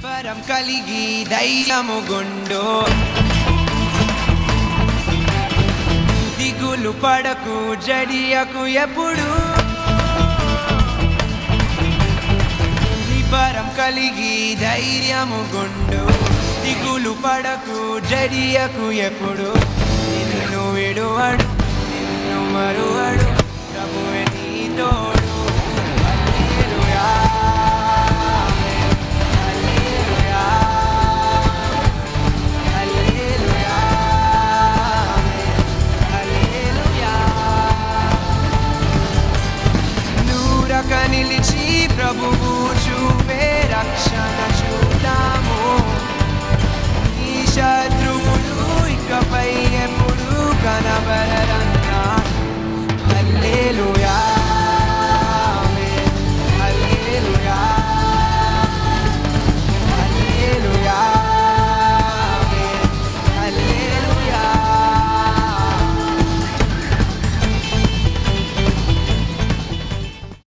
పరం కలిగి ధైర్యముగుండు దిగులు పడకు జడియకు ఎప్పుడు పరం కలిగి ధైర్యముగుండు దిగులు పడకు జడియకు ఎప్పుడు నిన్ను విడువడు నిన్ను మరువడు ప్రభువే నీ తోడు